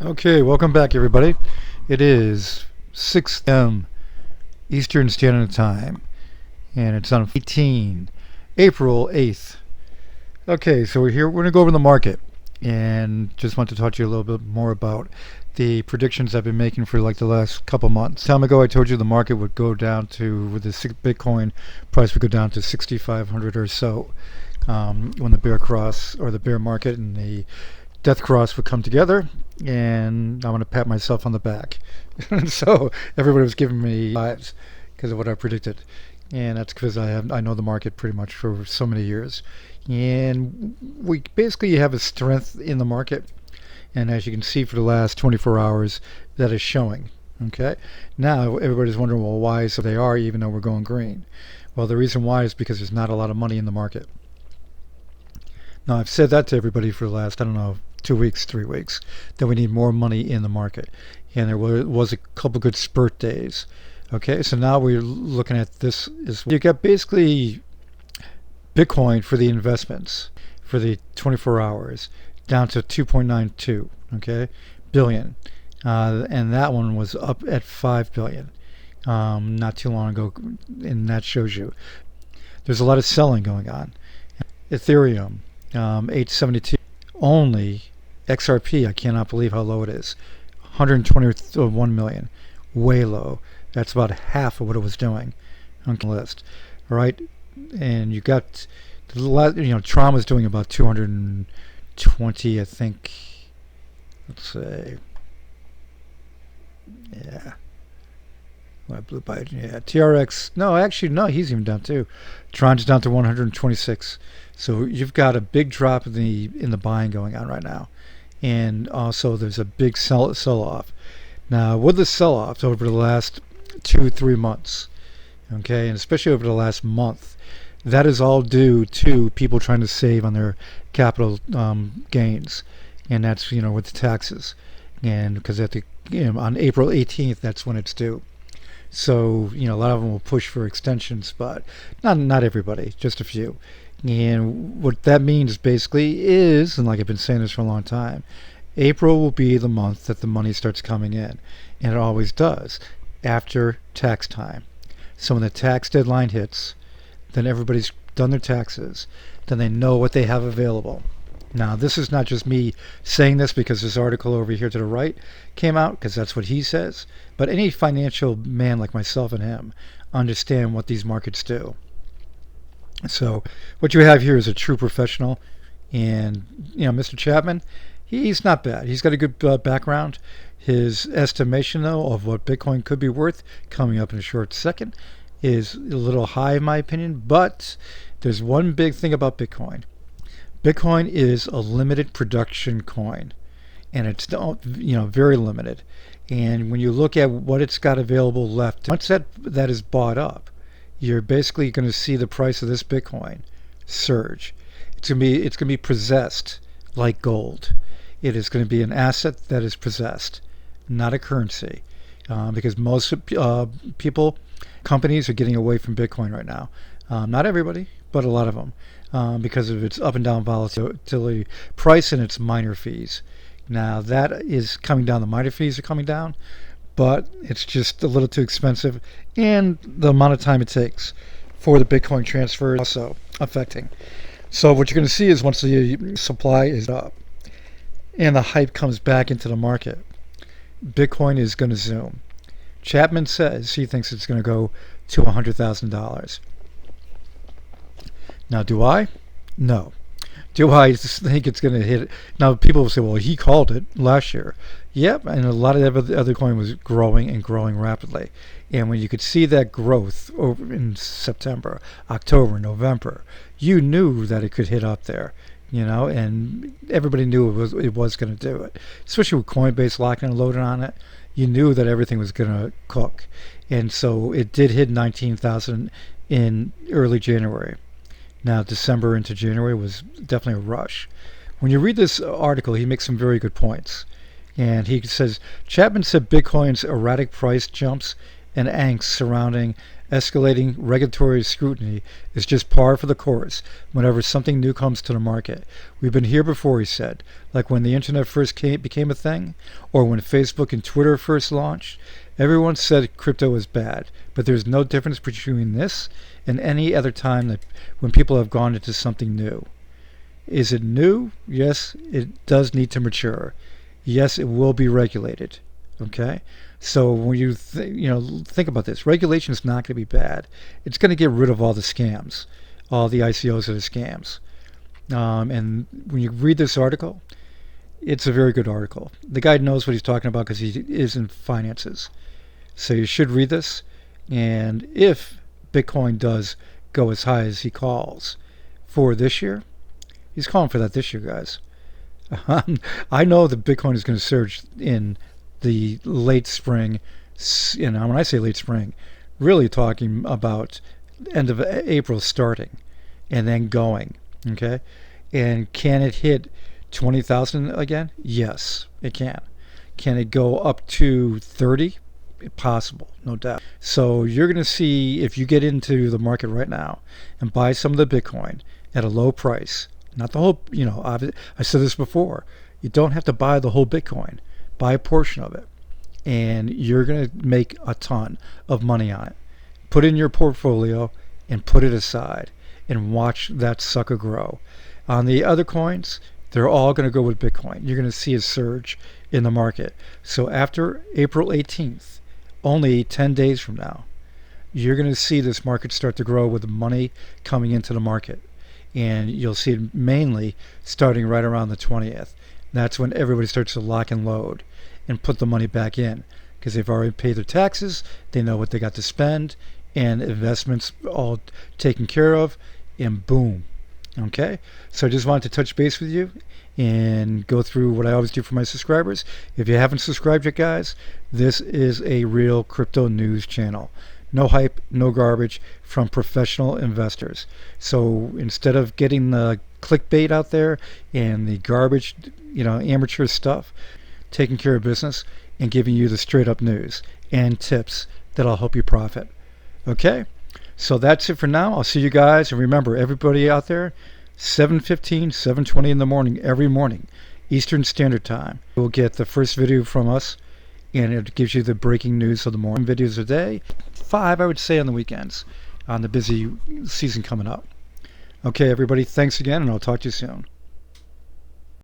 Okay, welcome back, everybody. It is 6 a.m. Eastern Standard Time, and it's on 18 April 8th. Okay, so we're here. We're going to go over the market, and just want to talk to you a little bit more about the predictions I've been making for like the last couple months. Time ago, I told you the market would go down to, with the Bitcoin price would go down to 6,500 or so, when the bear cross or the bear market and the death cross would come together, and I want to pat myself on the back. So everybody was giving me vibes because of what I predicted, and that's because I know the market pretty much for so many years, and we basically have a strength in the market, and as you can see for the last 24 hours, that is showing. Okay, now everybody's wondering, well, why so they are even though we're going green? Well, the reason why is because there's not a lot of money in the market. Now, I've said that to everybody for the last, I don't know, 2 weeks, 3 weeks, that we need more money in the market. And there was a couple good spurt days. Okay, so now we're looking at this. You got basically Bitcoin for the investments for the 24 hours down to 2.92, okay, billion. And that one was up at 5 billion not too long ago. And that shows you there's a lot of selling going on. Ethereum, 872 only. XRP, I cannot believe how low it is. 121 million, way low. That's about half of what it was doing on the list. All right, and you got Tron was doing about 220, I think. Let's say, yeah. Well, I blew by it. Yeah, TRX. No, actually, no. He's even down too. Tron's down to 126. So you've got a big drop in the buying going on right now, and also there's a big sell off. Now with the sell off over the last 2 3 months, okay, and especially over the last month, that is all due to people trying to save on their capital gains, and that's with the taxes, and because at the on April 18th, that's when it's due. So a lot of them will push for extensions, but not everybody, just a few. And what that means basically is, and like I've been saying this for a long time, April will be the month that the money starts coming in, and it always does after tax time. So when the tax deadline hits, then everybody's done their taxes, then they know what they have available. Now, this is not just me saying this because this article over here to the right came out, because that's what he says, but any financial man like myself and him understand what these markets do. So what you have here is a true professional, and Mr. Chapman, he's not bad. He's got a good background. His estimation, though, of what Bitcoin could be worth, coming up in a short second, is a little high in my opinion. But there's one big thing about Bitcoin. Bitcoin is a limited production coin, and it's very limited. And when you look at what it's got available left, once that is bought up, you're basically going to see the price of this Bitcoin surge. It's going to be possessed like gold. It is going to be an asset that is possessed, not a currency, because most people, companies are getting away from Bitcoin right now. Not everybody, but a lot of them, because of its up and down volatility price and its miner fees. Now that is coming down. The miner fees are coming down, but it's just a little too expensive, and the amount of time it takes for the Bitcoin transfer is also affecting. So what you're going to see is once the supply is up and the hype comes back into the market, Bitcoin is going to zoom. Chapman says he thinks it's going to go to $100,000. Now, do I? No. Do I think it's going to hit it? Now, people will say, well, he called it last year. Yep, and a lot of the other coin was growing and growing rapidly. And when you could see that growth over in September, October, November, you knew that it could hit up there, and everybody knew it was going to do it. Especially with Coinbase locking and loading on it, you knew that everything was going to cook. And so it did hit 19,000 in early January. Now, December into January was definitely a rush. When you read this article, he makes some very good points. And he says, Chapman said Bitcoin's erratic price jumps and angst surrounding Escalating regulatory scrutiny is just par for the course whenever something new comes to the market. We've been here before, he said, like when the internet first became a thing, or when Facebook and Twitter first launched. Everyone said crypto was bad, but there's no difference between this and any other time that when people have gone into something new. Is it new? Yes, it does need to mature. Yes, it will be regulated. Okay? So when you think about this, regulation is not going to be bad. It's going to get rid of all the scams, all the ICOs that are scams. And when you read this article, it's a very good article. The guy knows what he's talking about because he is in finances. So you should read this. And if Bitcoin does go as high as he calls for this year, he's calling for that this year, guys. I know that Bitcoin is going to surge in the late spring. When I say late spring, really talking about end of April starting and then going. Okay? And can it hit 20,000 again? Yes, it can. Can it go up to 30? Possible, no doubt. So you're going to see, if you get into the market right now and buy some of the Bitcoin at a low price, not the whole, I said this before, you don't have to buy the whole Bitcoin. Buy a portion of it, and you're going to make a ton of money on it. Put it in your portfolio and put it aside and watch that sucker grow. On the other coins, they're all going to go with Bitcoin. You're going to see a surge in the market. So after April 18th, only 10 days from now, you're going to see this market start to grow with the money coming into the market. And you'll see it mainly starting right around the 20th. That's when everybody starts to lock and load and put the money back in because they've already paid their taxes. They know what they got to spend, and investments all taken care of, and boom. Okay? So I just wanted to touch base with you and go through what I always do for my subscribers. If you haven't subscribed yet, guys, this is a real crypto news channel. No hype, no garbage from professional investors. So instead of getting the clickbait out there and the garbage, amateur stuff, taking care of business and giving you the straight up news and tips that'll help you profit. Okay? So that's it for now. I'll see you guys. And remember, everybody out there, 7:15, 7:20 in the morning, every morning, Eastern Standard Time. You'll get the first video from us, and it gives you the breaking news of the morning. Videos a day, 5, I would say, on the weekends, on the busy season coming up. Okay, everybody, thanks again, and I'll talk to you soon.